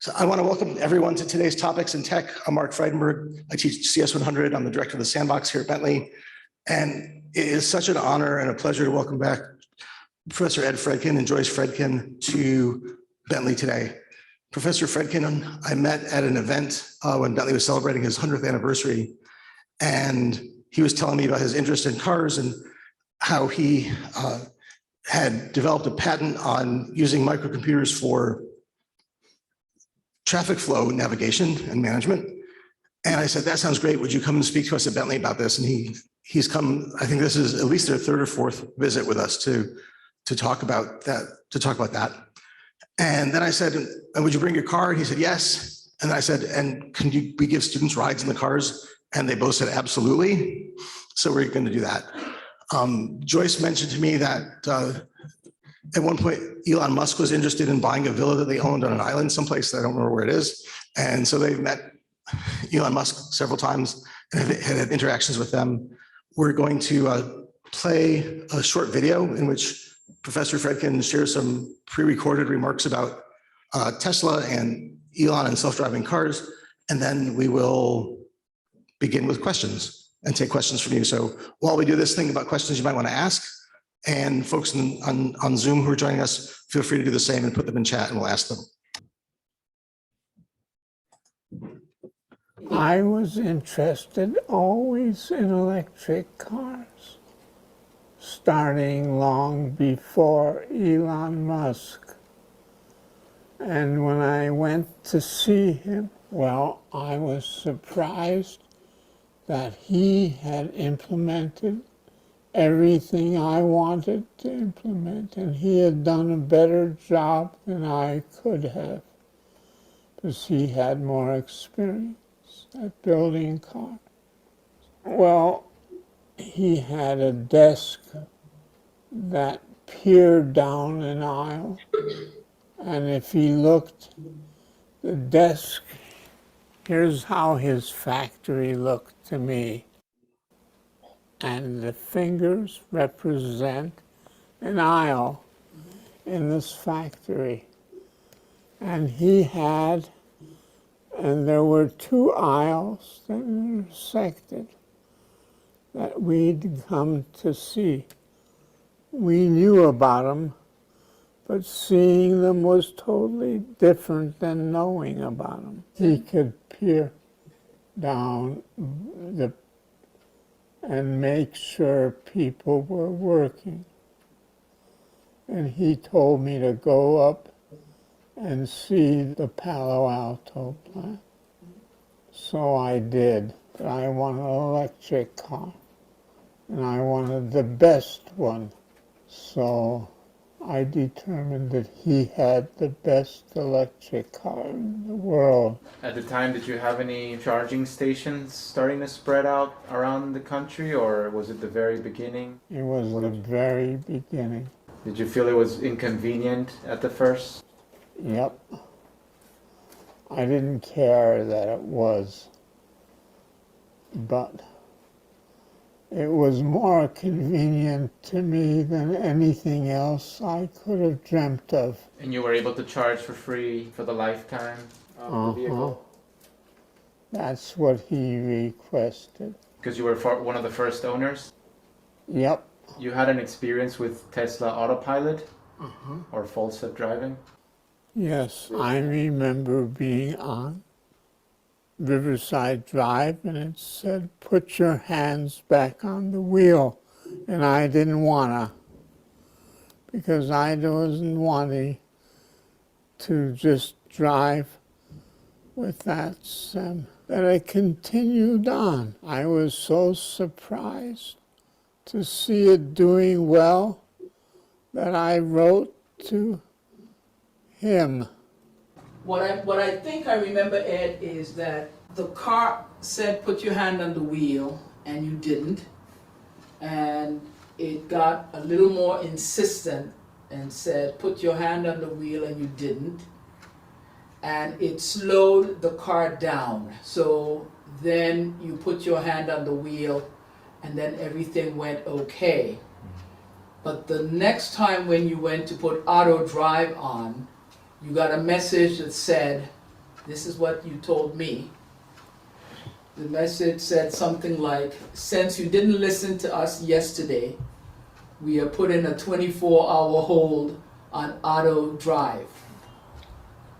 So I want to welcome everyone to today's Topics in Tech. I'm Mark Freidenberg. I teach CS 100. I'm the director of the Sandbox here at Bentley. And it is such an honor and a pleasure to welcome back Professor Ed Fredkin and Joyce Fredkin to Bentley today. Professor Fredkin, I met at an event when Bentley was celebrating his 100th anniversary. And he was telling me about his interest in cars and how he had developed a patent on using microcomputers for traffic flow navigation and management. And I said, that sounds great. Would you come and speak to us at Bentley about this? And he's come, I think this is at least their third or fourth visit with us to talk about that. And then I said, and would you bring your car? And he said, yes. And I said, and we give students rides in the cars? And they both said, absolutely. So we're going to do that. Joyce mentioned to me that at one point, Elon Musk was interested in buying a villa that they owned on an island someplace. I don't remember where it is. And so they've met Elon Musk several times and have had interactions with them. We're going to play a short video in which Professor Fredkin shares some pre-recorded remarks about Tesla and Elon and self-driving cars. And then we will begin with questions and take questions from you. So while we do this, think about questions you might want to ask. And folks on Zoom who are joining us, feel free to do the same and put them in chat and we'll ask them. I was interested always in electric cars, starting long before Elon Musk. And when I went to see him, well, I was surprised that he had implemented everything I wanted to implement, and he had done a better job than I could have, because he had more experience at building cars. Well, he had a desk that peered down an aisle, and if he looked, the desk, here's how his factory looked to me. And the fingers represent an aisle in this factory. And he had, and there were two aisles that intersected that we'd come to see. We knew about them, but seeing them was totally different than knowing about them. He could peer down and make sure people were working. And he told me to go up and see the Palo Alto plant. So I did, but I wanted an electric car, and I wanted the best one. So I determined that he had the best electric car in the world. At the time, did you have any charging stations starting to spread out around the country, or was it the very beginning? It was the very beginning. Did you feel it was inconvenient at the first? Yep. I didn't care that it was, but it was more convenient to me than anything else I could have dreamt of. And you were able to charge for free for the lifetime of the vehicle? That's what he requested. Because you were one of the first owners? Yep. You had an experience with Tesla Autopilot or full self-driving? Yes, I remember being on Riverside Drive, and it said, put your hands back on the wheel. And I didn't wanna, because I wasn't wanting to just drive with that. But I continued on. I was so surprised to see it doing well that I wrote to him. What I think I remember, Ed, is that the car said put your hand on the wheel and you didn't, and it got a little more insistent and said put your hand on the wheel and you didn't, and it slowed the car down. So then you put your hand on the wheel and then everything went okay. But the next time when you went to put auto drive on, you got a message that said this is what you told me. The message said something like, since you didn't listen to us yesterday, we are putting a 24-hour hold on auto drive.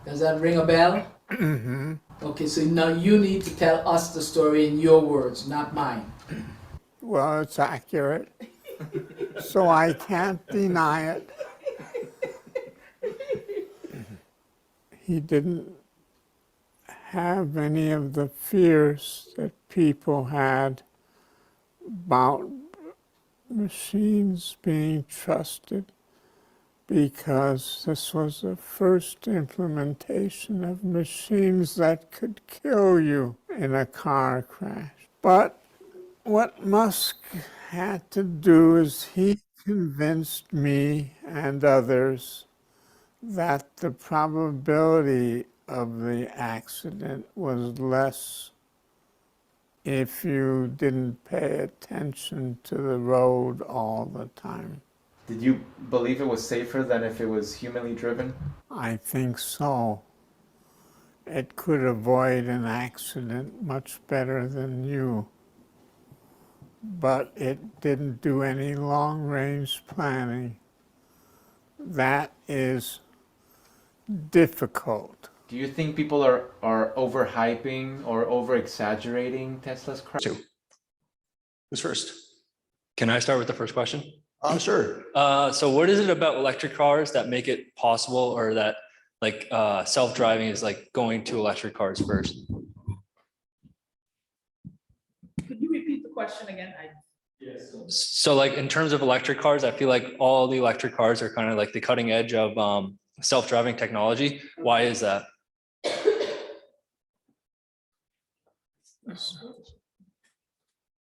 Does that ring a bell? Mm-hmm. Okay, so now you need to tell us the story in your words, not mine. Well, it's accurate, so I can't deny it. He didn't have any of the fears that people had about machines being trusted, because this was the first implementation of machines that could kill you in a car crash. But what Musk had to do is he convinced me and others that the probability of the accident was less if you didn't pay attention to the road all the time. Did you believe it was safer than if it was humanly driven? I think so. It could avoid an accident much better than you. But it didn't do any long-range planning. That is difficult. Do you think people are overhyping or over-exaggerating Tesla's crash? Who's first? Can I start with the first question? Sure. So what is it about electric cars that make it possible, or that like self-driving is like going to electric cars first? Could you repeat the question again? Yes. So like in terms of electric cars, I feel like all the electric cars are kind of like the cutting edge of self-driving technology. Why is that?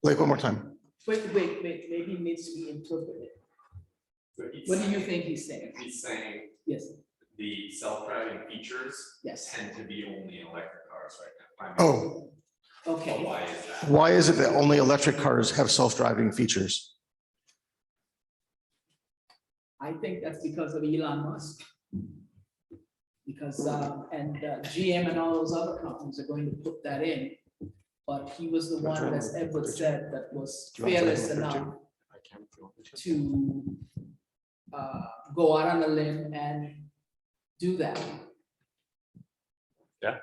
Blake, one more time. Wait, maybe it needs to be interpreted. What do you think he's saying? He's saying Yes, the self-driving features yes, tend to be only in electric cars right now. Oh, But okay. why is that? why is it that only electric cars have self-driving features? I think that's because of Elon Musk. Because, GM and all those other companies are going to put that in. But he was the one, as Edward said, that was fearless enough to go out on a limb and do that. Yeah,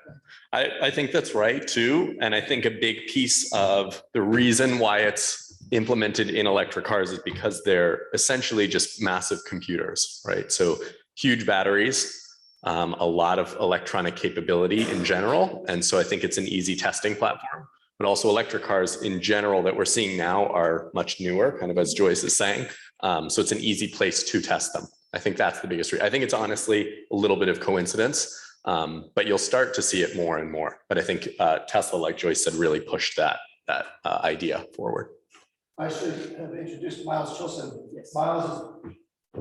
I think that's right too. And I think a big piece of the reason why it's implemented in electric cars is because they're essentially just massive computers, right? So huge batteries, a lot of electronic capability in general. And so I think it's an easy testing platform. But also electric cars in general that we're seeing now are much newer, kind of as Joyce is saying. So it's an easy place to test them. I think that's the biggest reason. I think it's honestly a little bit of coincidence, but you'll start to see it more and more. But I think Tesla, like Joyce said, really pushed that idea forward. I should have introduced Miles Chilson. Yes. Miles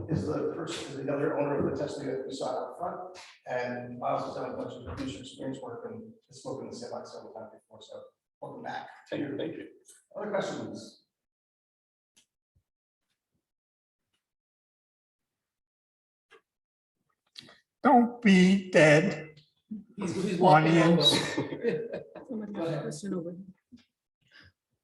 is the other owner of the Tesla that we saw out front. And Miles has done a bunch of user experience work and has spoken to Sandbox several times before. So welcome back. Thank you. Other questions? Don't be dead, He's walking audience. over.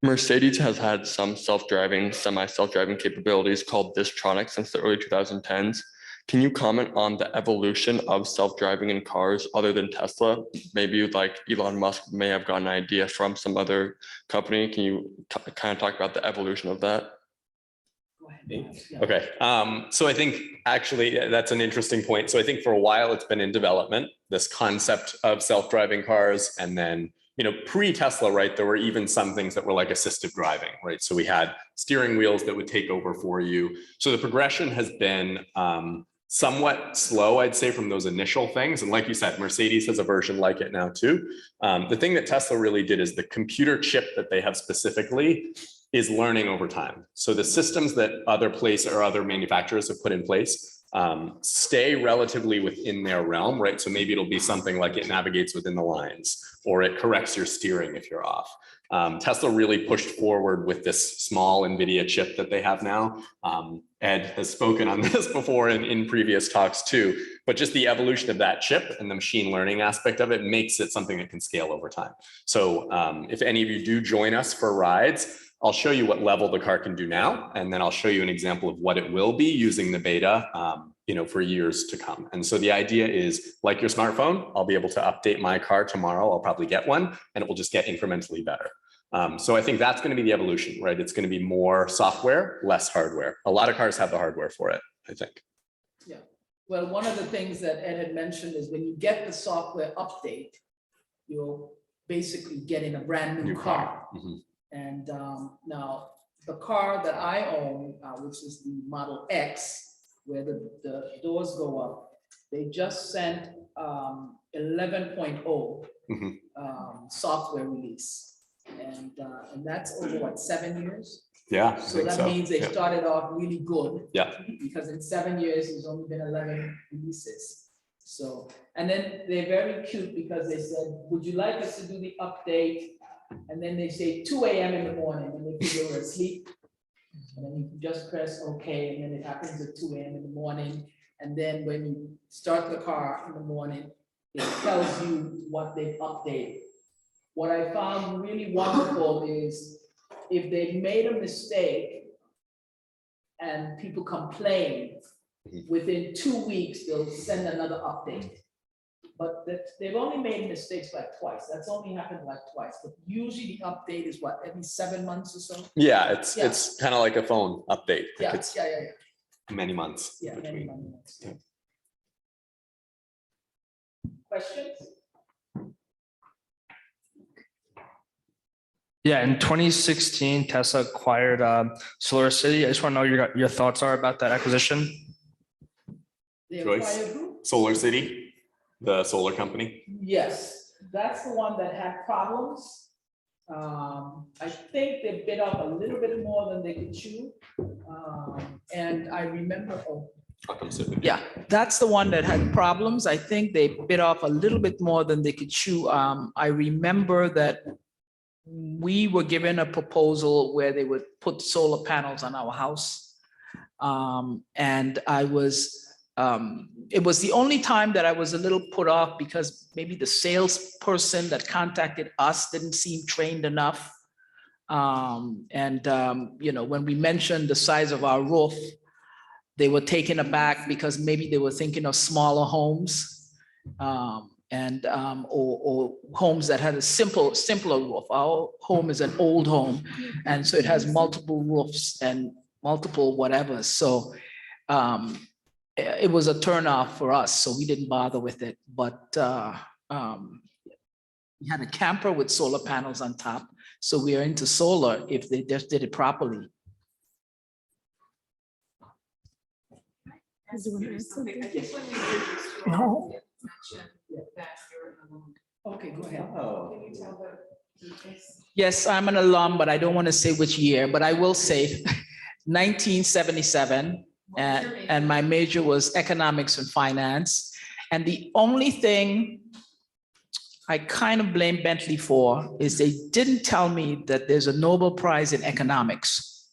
Mercedes has had some semi-self-driving capabilities called Distronic since the early 2010s. Can you comment on the evolution of self-driving in cars other than Tesla? Maybe like Elon Musk may have gotten an idea from some other company. Can you kind of talk about the evolution of that? Okay, so I think actually that's an interesting point. So I think for a while it's been in development, this concept of self-driving cars, and then pre-Tesla, right, there were even some things that were like assisted driving, right? So we had steering wheels that would take over for you. So the progression has been somewhat slow, I'd say, from those initial things. And like you said, Mercedes has a version like it now too. The thing that Tesla really did is the computer chip that they have specifically is learning over time. So the systems that other manufacturers have put in place stay relatively within their realm, right? So maybe it'll be something like it navigates within the lines, or it corrects your steering if you're off. Tesla really pushed forward with this small NVIDIA chip that they have now. Ed has spoken on this before in previous talks too, but just the evolution of that chip and the machine learning aspect of it makes it something that can scale over time. So if any of you do join us for rides, I'll show you what level the car can do now, and then I'll show you an example of what it will be using the beta, for years to come. And so the idea is, like your smartphone, I'll be able to update my car tomorrow. I'll probably get one, and it will just get incrementally better. So I think that's going to be the evolution, right? It's going to be more software, less hardware. A lot of cars have the hardware for it, I think. Yeah. Well, one of the things that Ed had mentioned is when you get the software update, you'll basically get in a brand new car. Mm-hmm. And now the car that I own, which is the Model X, where the doors go up, they just sent 11.0 software release. And that's over what, 7 years? Yeah. So that means they started off really good. Yeah. Because in 7 years, there's only been 11 releases. So, and then they're very cute because they said, would you like us to do the update? And then they say 2 a.m. in the morning, and they figure we're asleep. And then you can just press OK, and then it happens at 2 a.m. in the morning. And then when you start the car in the morning, it tells you what they've updated. What I found really wonderful is if they made a mistake and people complain, within 2 weeks, they'll send another update. But they've only made mistakes like twice. That's only happened like twice. But usually the update is what, every 7 months or so? Yeah, it's kind of like a phone update. Yeah, It's yeah. many months. Yeah, between. many months. Yeah. Questions? Yeah, in 2016, Tesla acquired Solar City. I just want to know your thoughts are about that acquisition. They Joyce? acquired who? Solar City, the solar company. Yes, that's the one that had problems. I think they bit off a little bit more than they could chew. And I remember, yeah, that's the one that had problems. I think they bit off a little bit more than they could chew. I remember that we were given a proposal where they would put solar panels on our house. And I was, it was the only time that I was a little put off because maybe the salesperson that contacted us didn't seem trained enough. When we mentioned the size of our roof, they were taken aback because maybe they were thinking of smaller homes or homes that had a simpler roof. Our home is an old home, and so it has multiple roofs and multiple whatever. So it was a turnoff for us, so we didn't bother with it. But we had a camper with solar panels on top, so we are into solar if they just did it properly. No. Okay, go ahead. Yes, I'm an alum, but I don't want to say which year, but I will say 1977. And my major was economics and finance. And the only thing I kind of blame Bentley for is they didn't tell me that there's a Nobel Prize in economics,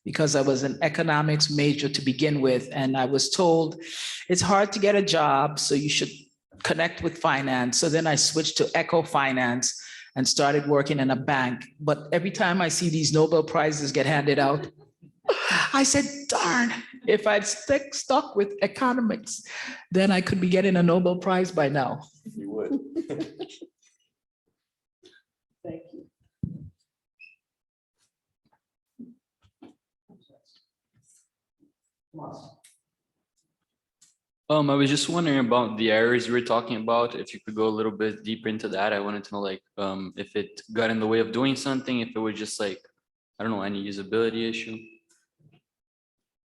because I was an economics major to begin with. And I was told it's hard to get a job, so you should connect with finance. So then I switched to eco finance and started working in a bank. But every time I see these Nobel Prizes get handed out, I said, darn, if I'd stuck with economics, then I could be getting a Nobel Prize by now. You would. Thank you. I was just wondering about the errors you were talking about. If you could go a little bit deeper into that, I wanted to know, like, if it got in the way of doing something, if it was just like, I don't know, any usability issue.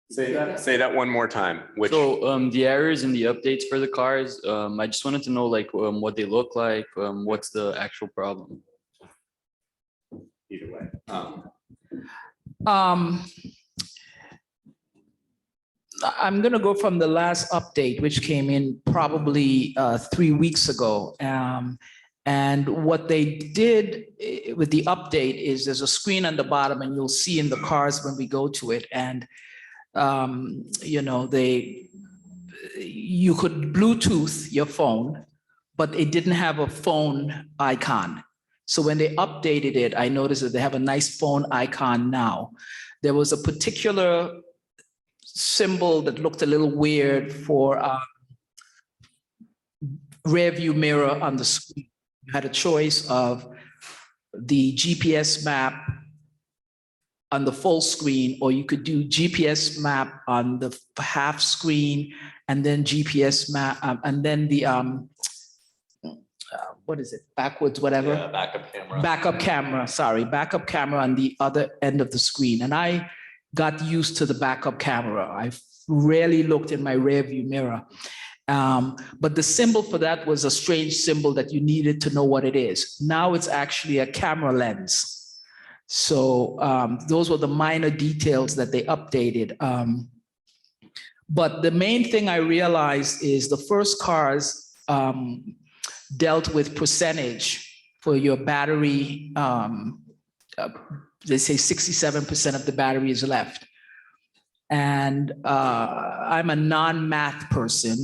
Say that one more time. Which So the errors and the updates for the cars, I just wanted to know, like, what they look like, what's the actual problem? either way. I'm going to go from the last update, which came in probably 3 weeks ago. And what they did with the update is there's a screen on the bottom, and you'll see in the cars when we go to it. And, you know, you could Bluetooth your phone, but it didn't have a phone icon. So when they updated it, I noticed that they have a nice phone icon now. There was a particular symbol that looked a little weird for rear view mirror on the screen. You had a choice of the GPS map on the full screen, or you could do GPS map on the half screen, and then GPS map, and then the, what is it, backwards, whatever? Yeah, backup camera. Backup camera, sorry, backup camera on the other end of the screen. And I got used to the backup camera. I rarely looked in my rear view mirror. But the symbol for that was a strange symbol that you needed to know what it is. Now it's actually a camera lens. So those were the minor details that they updated. But the main thing I realized is the first cars dealt with percentage for your battery. They say 67% of the battery is left. And I'm a non-math person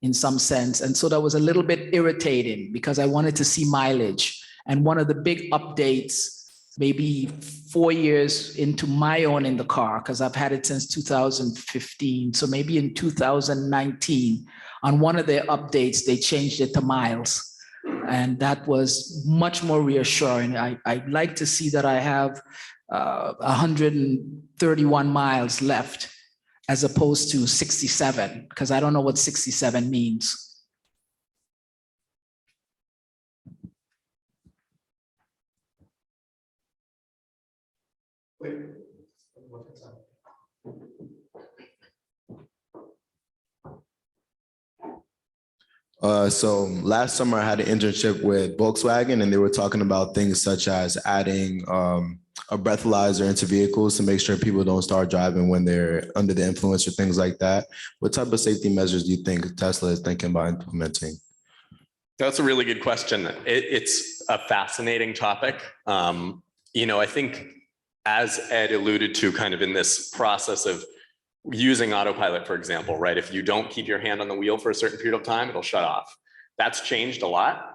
in some sense. And so that was a little bit irritating because I wanted to see mileage. And one of the big updates, maybe 4 years into my own in the car, because I've had it since 2015. So maybe in 2019, on one of their updates, they changed it to miles. And that was much more reassuring. I'd like to see that I have 131 miles left as opposed to 67, because I don't know what 67 means. So last summer I had an internship with Volkswagen, and they were talking about things such as adding a breathalyzer into vehicles to make sure people don't start driving when they're under the influence or things like that. What type of safety measures do you think Tesla is thinking about implementing? That's a really good question. It's a fascinating topic. You know, I think as Ed alluded to kind of in this process of using autopilot, for example, right? If you don't keep your hand on the wheel for a certain period of time, it'll shut off. That's changed a lot.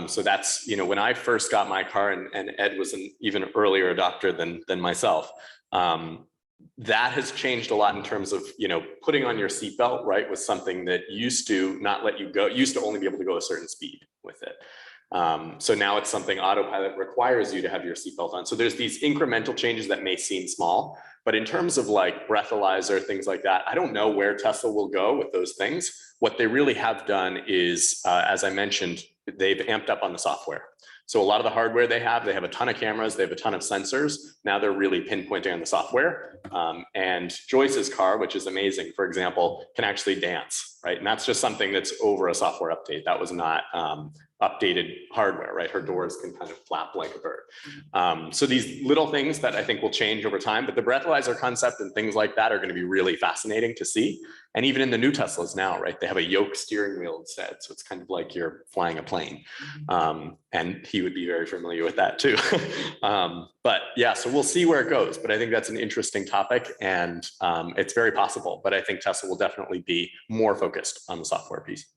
So that's, you know, when I first got my car, and Ed was an even earlier adopter than myself, that has changed a lot in terms of, you know, putting on your seatbelt, right, was something that used to not let you go, used to only be able to go a certain speed with it. So now it's something autopilot requires you to have your seatbelt on. So there's these incremental changes that may seem small, but in terms of like breathalyzer, things like that, I don't know where Tesla will go with those things. What they really have done is, as I mentioned, they've amped up on the software. So a lot of the hardware they have a ton of cameras, they have a ton of sensors. Now they're really pinpointing on the software. And Joyce's car, which is amazing, for example, can actually dance, right? And that's just something that's over a software update. That was not updated hardware, right? Her doors can kind of flap like a bird. So these little things that I think will change over time, but the breathalyzer concept and things like that are going to be really fascinating to see. And even in the new Teslas now, right? They have a yoke steering wheel instead. So it's kind of like you're flying a plane. And he would be very familiar with that too. But yeah, so we'll see where it goes. But I think that's an interesting topic, and it's very possible. But I think Tesla will definitely be more focused on the software piece.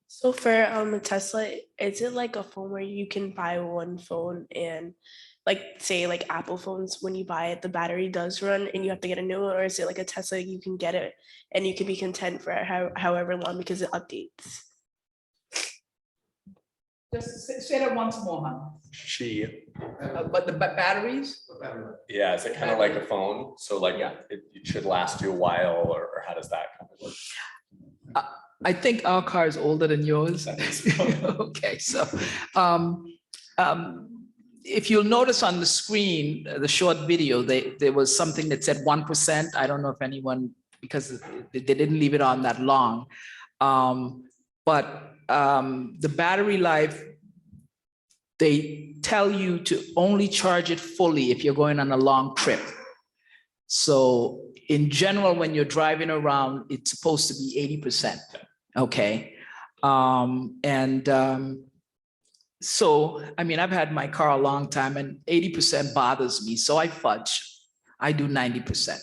So for a Tesla, is it like a phone where you can buy one phone and like say like Apple phones, when you buy it, the battery does run and you have to get a new one? Or is it like a Tesla, you can get it and you can be content for however long because it updates? Just say that once more, huh? But the batteries? Yeah, is it kind of like a phone? So like it should last you a while, or how does that kind of work? I think our car is older than yours. Okay, so if you'll notice on the screen, the short video, there was something that said 1%. I don't know if anyone, because they didn't leave it on that long. But the battery life they tell you to only charge it fully if you're going on a long trip. So in general, when you're driving around, it's supposed to be 80%. Okay. So, I mean, I've had my car a long time and 80% bothers me. So I fudge. I do 90%.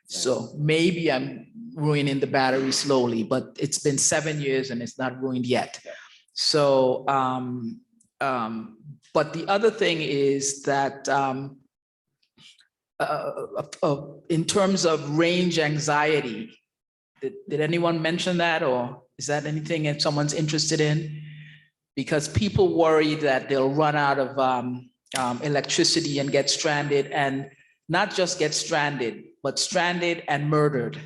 So maybe I'm ruining the battery slowly, but it's been 7 years and it's not ruined yet. So, but the other thing is that in terms of range anxiety, did anyone mention that, or is that anything that someone's interested in? Because people worry that they'll run out of electricity and get stranded, and not just get stranded, but stranded and murdered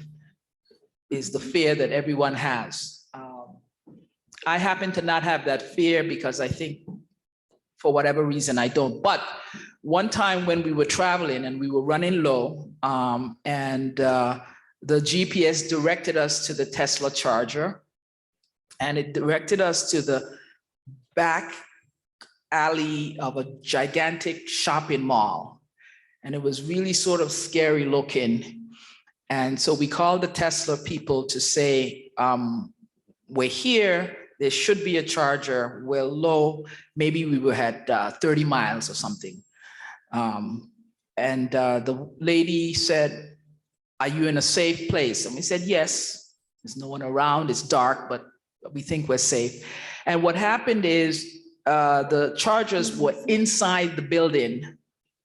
is the fear that everyone has. I happen to not have that fear because I think for whatever reason I don't. But one time when we were traveling and we were running low, the GPS directed us to the Tesla charger, and it directed us to the back alley of a gigantic shopping mall. And it was really sort of scary looking. And so we called the Tesla people to say, we're here, there should be a charger, we're low, maybe we were at 30 miles or something. The lady said, are you in a safe place? And we said, yes, there's no one around, it's dark, but we think we're safe. And what happened is the chargers were inside the building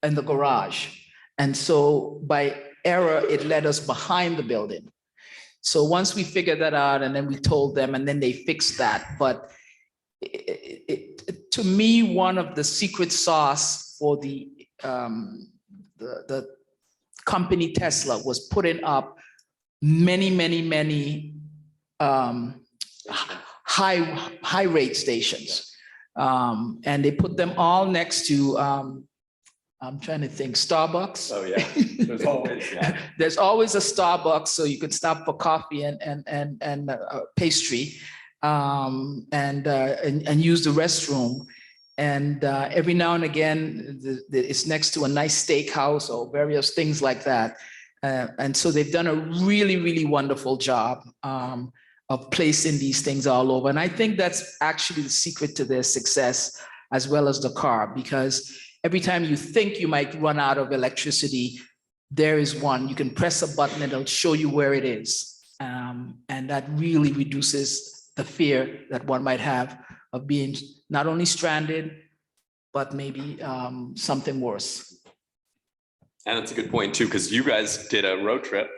in the garage. And so by error, it led us behind the building. So once we figured that out, and then we told them, and then they fixed that. But to me, one of the secret sauce for the company Tesla was putting up many high rate stations. And they put them all next to, I'm trying to think, Starbucks. Oh yeah, there's always, yeah. There's always a Starbucks, so you can stop for coffee and pastry, and use the restroom. And every now and again, it's next to a nice steakhouse or various things like that. And so they've done a really wonderful job of placing these things all over. And I think that's actually the secret to their success, as well as the car, because every time you think you might run out of electricity, there is one. You can press a button and it'll show you where it is. And that really reduces the fear that one might have of being not only stranded, but maybe something worse. And it's a good point too, because you guys did a road trip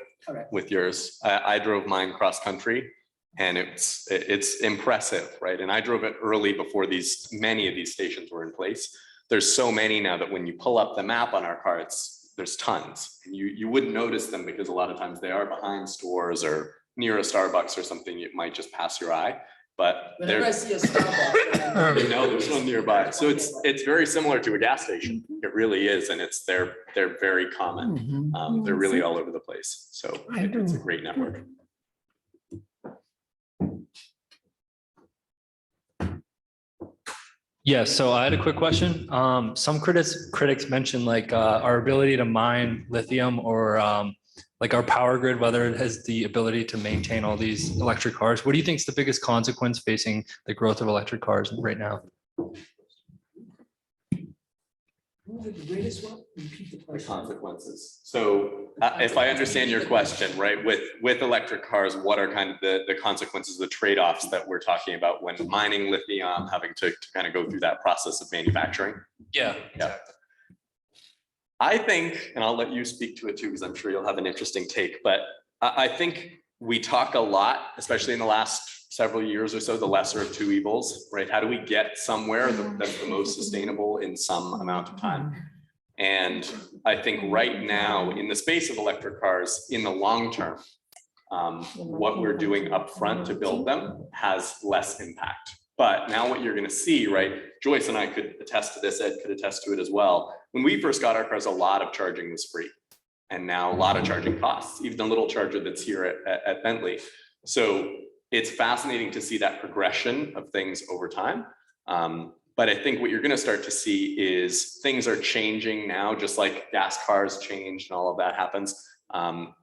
with yours. I drove mine cross country, and it's impressive, right? And I drove it early before many of these stations were in place. There's so many now that when you pull up the map on our car, there's tons. And you wouldn't notice them because a lot of times they are behind stores or near a Starbucks or something. It might just pass your eye. But whenever I see a Starbucks, no, there's one nearby. So it's very similar to a gas station. It really is, and they're very common. They're really all over the place. So it's a great network. Yeah, so I had a quick question. Some critics mentioned like our ability to mine lithium, or like our power grid, whether it has the ability to maintain all these electric cars. What do you think is the biggest consequence facing the growth of electric cars right now? The consequences. So if I understand your question, right, with electric cars, what are kind of the consequences, the trade-offs that we're talking about when mining lithium, having to kind of go through that process of manufacturing? Yeah, exactly. I think, and I'll let you speak to it too, because I'm sure you'll have an interesting take, but I think we talk a lot, especially in the last several years or so, the lesser of two evils, right? How do we get somewhere that's the most sustainable in some amount of time? And I think right now, in the space of electric cars, in the long term, what we're doing upfront to build them has less impact. But now what you're going to see, right? Joyce and I could attest to this, Ed could attest to it as well. When we first got our cars, a lot of charging was free. And now a lot of charging costs, even the little charger that's here at Bentley. So it's fascinating to see that progression of things over time. But I think what you're going to start to see is things are changing now, just like gas cars changed and all of that happens.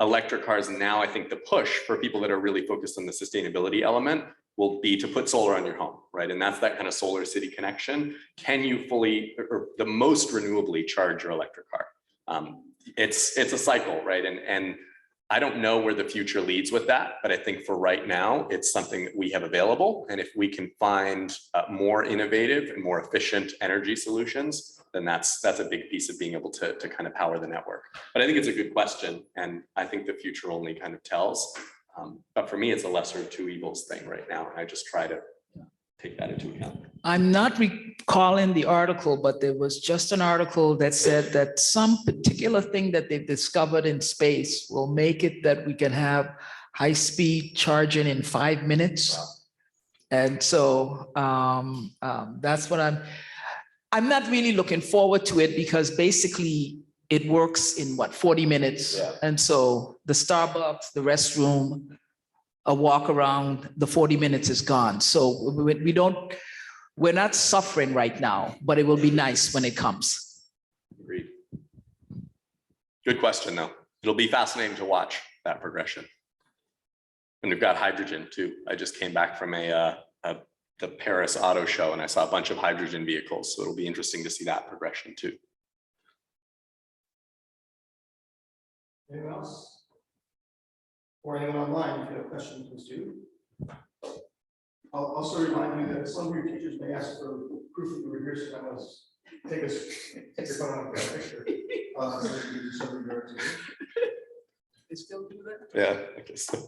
Electric cars now, I think the push for people that are really focused on the sustainability element will be to put solar on your home, right? And that's that kind of solar city connection. Can you fully or the most renewably charge your electric car? It's a cycle, right? And I don't know where the future leads with that, but I think for right now, it's something that we have available. And if we can find more innovative and more efficient energy solutions, then that's a big piece of being able to kind of power the network. But I think it's a good question. And I think the future only kind of tells. But for me, it's a lesser of two evils thing right now. And I just try to take that into account. I'm not recalling the article, but there was just an article that said that some particular thing that they've discovered in space will make it that we can have high-speed charging in 5 minutes. And so that's what I'm not really looking forward to it, because basically it works in what, 40 minutes. Yeah. And so the Starbucks, the restroom, a walk around, the 40 minutes is gone. So we're not suffering right now, but it will be nice when it comes. Agreed. Good question, though. It'll be fascinating to watch that progression. And we've got hydrogen too. I just came back from the Paris Auto Show, and I saw a bunch of hydrogen vehicles. So it'll be interesting to see that progression too. Anyone else? Or anyone online, if you have questions, please do. I'll also remind you that some of your teachers may ask for proof that you were here, so I must take your phone and take a picture. So that you can show your activity. They still do that? Yeah, I guess so.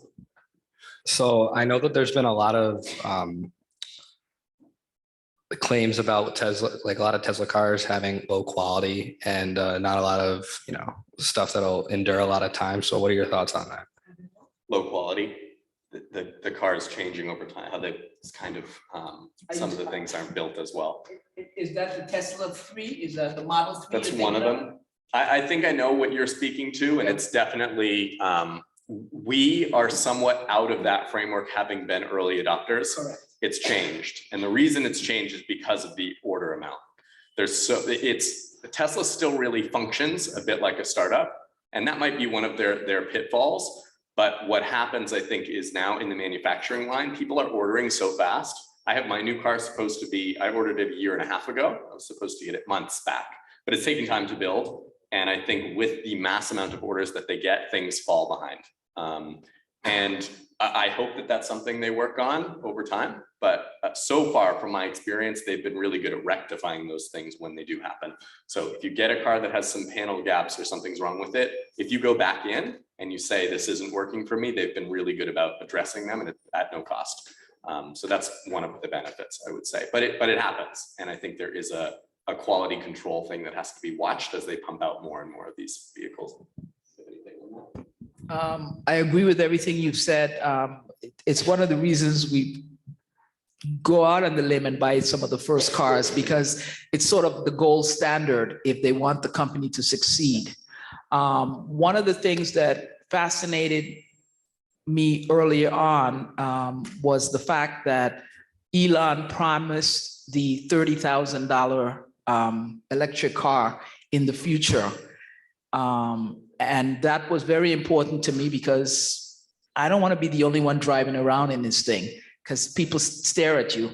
So I know that there's been a lot of claims about Tesla, like a lot of Tesla cars having low quality and not a lot of, stuff that'll endure a lot of time. So what are your thoughts on that? Low quality. The car is changing over time. How they kind of some of the things aren't built as well. Is that the Tesla 3? Is that the Model 3? That's one of them. I think I know what you're speaking to, and it's definitely we are somewhat out of that framework, having been early adopters. Correct. It's changed, and the reason it's changed is because of the order amount. Tesla still really functions a bit like a startup, and that might be one of their pitfalls. But what happens, I think, is now in the manufacturing line, people are ordering so fast. I have my new car supposed to be, I ordered it a year and a half ago. I was supposed to get it months back, but it's taking time to build. And I think with the mass amount of orders that they get, things fall behind. And I hope that that's something they work on over time. But so far, from my experience, they've been really good at rectifying those things when they do happen. So if you get a car that has some panel gaps or something's wrong with it, if you go back in and you say, this isn't working for me, they've been really good about addressing them, and at no cost. So that's one of the benefits, I would say. But it happens. And I think there is a quality control thing that has to be watched as they pump out more and more of these vehicles. I agree with everything you've said. It's one of the reasons we go out on the limb and buy some of the first cars, because it's sort of the gold standard if they want the company to succeed. One of the things that fascinated me earlier on was the fact that Elon promised the $30,000 electric car in the future. And that was very important to me, because I don't want to be the only one driving around in this thing, because people stare at you.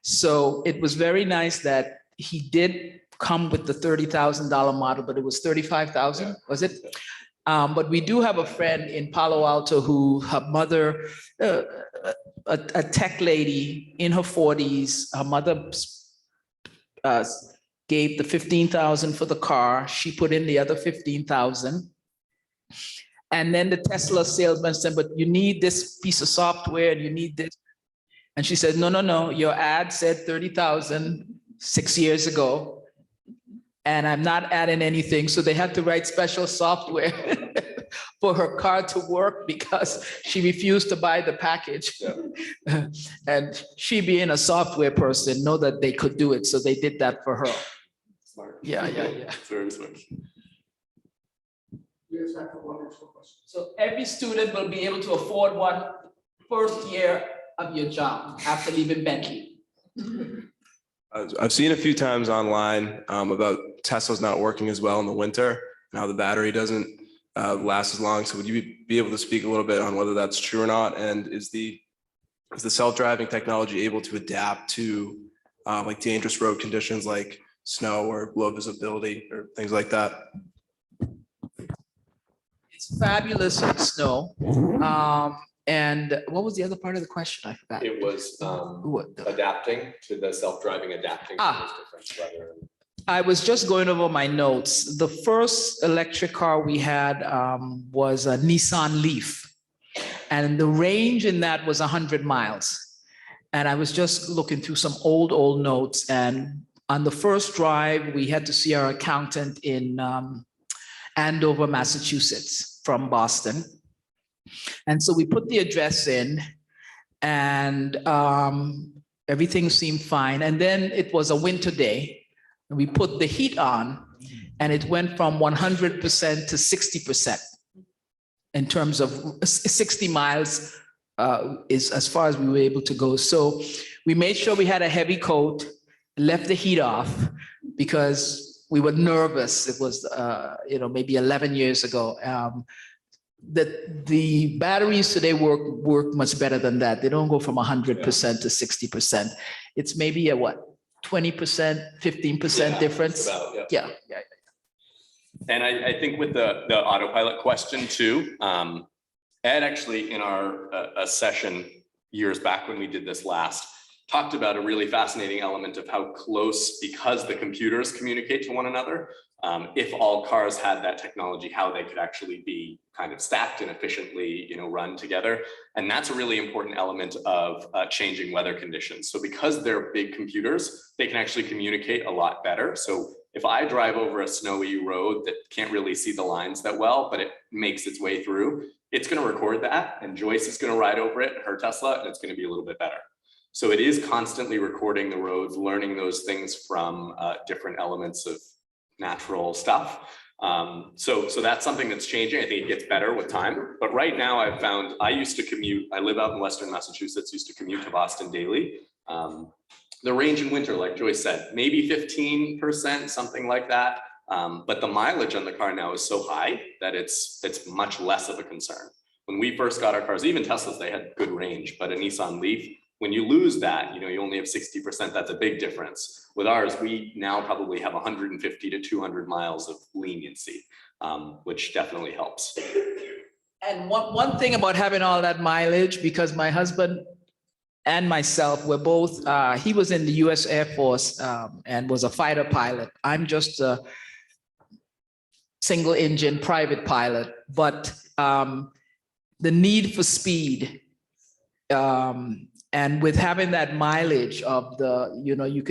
So it was very nice that he did come with the $30,000 model, but it was $35,000, was it? But we do have a friend in Palo Alto who, her mother, a tech lady in her 40s, her mother gave the $15,000 for the car. She put in the other $15,000. And then the Tesla salesman said, but you need this piece of software and you need this. And she said, no, your ad said 30,000 6 years ago, and I'm not adding anything. So they had to write special software for her car to work, because she refused to buy the package. Yeah. And she, being a software person, know that they could do it. So they did that for her. Smart. Yeah. Very smart. So every student will be able to afford one first year of your job after leaving Bentley. I've seen a few times online about Tesla's not working as well in the winter and how the battery doesn't last as long. So would you be able to speak a little bit on whether that's true or not? And is the self-driving technology able to adapt to like dangerous road conditions like snow or low visibility or things like that? It's fabulous in snow. And what was the other part of the question? I forgot. It was adapting to the self-driving, adapting to those different weather. I was just going over my notes. The first electric car we had was a Nissan Leaf. And the range in that was 100 miles. And I was just looking through some old notes. And on the first drive, we had to see our accountant in Andover, Massachusetts from Boston. And so we put the address in and everything seemed fine. And then it was a winter day. And we put the heat on and it went from 100% to 60% in terms of 60 miles is as far as we were able to go. So we made sure we had a heavy coat, left the heat off because we were nervous. It was, maybe 11 years ago. The batteries today work much better than that. They don't go from 100% to 60%. It's maybe a 20%, 15% difference. About, yeah. And I think with the autopilot question too, Ed actually in our a session years back when we did this last, talked about a really fascinating element of how close, because the computers communicate to one another, if all cars had that technology, how they could actually be kind of stacked and efficiently, run together. And that's a really important element of changing weather conditions. So because they're big computers, they can actually communicate a lot better. So if I drive over a snowy road that can't really see the lines that well, but it makes its way through, it's going to record that. And Joyce is going to ride over it, her Tesla, and it's going to be a little bit better. So it is constantly recording the roads, learning those things from different elements of natural stuff. So that's something that's changing. I think it gets better with time. But right now I've found, I used to commute, I live out in Western Massachusetts, used to commute to Boston daily. The range in winter, like Joyce said, maybe 15%, something like that. But the mileage on the car now is so high that it's much less of a concern. When we first got our cars, even Teslas, they had good range, but a Nissan Leaf, when you lose that, you only have 60%, that's a big difference. With ours, we now probably have 150 to 200 miles of leniency, which definitely helps. And one thing about having all that mileage, because my husband and myself were both, he was in the US Air Force and was a fighter pilot. I'm just a single engine private pilot, but the need for speed, and with having that mileage of you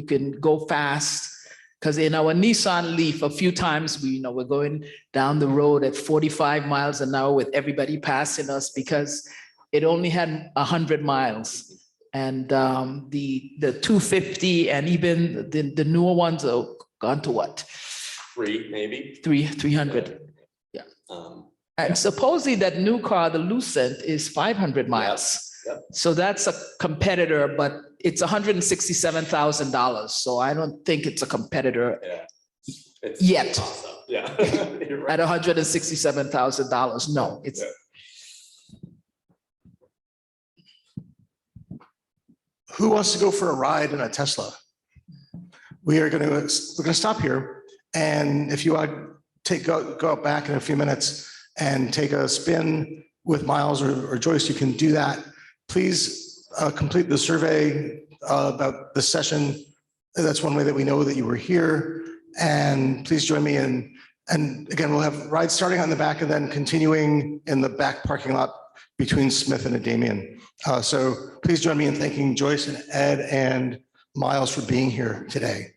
can go fast, because in our Nissan Leaf, a few times we're going down the road at 45 miles an hour with everybody passing us because it only had 100 miles. And the 250 and even the newer ones are gone to what? 300. Yeah. And supposedly that new car, the Lucent, is 500 miles. Yep. So that's a competitor, but it's $167,000. So I don't think it's a competitor yet. Awesome. Yeah. You're right. At $167,000. No, it's. Yeah. Who wants to go for a ride in a Tesla? We're going to stop here. And if you want to go back in a few minutes and take a spin with Miles or Joyce, you can do that. Please complete the survey about the session. That's one way that we know that you were here. And please join me in. And again, we'll have rides starting on the back and then continuing in the back parking lot between Smith and Damien. So please join me in thanking Joyce and Ed and Miles for being here today.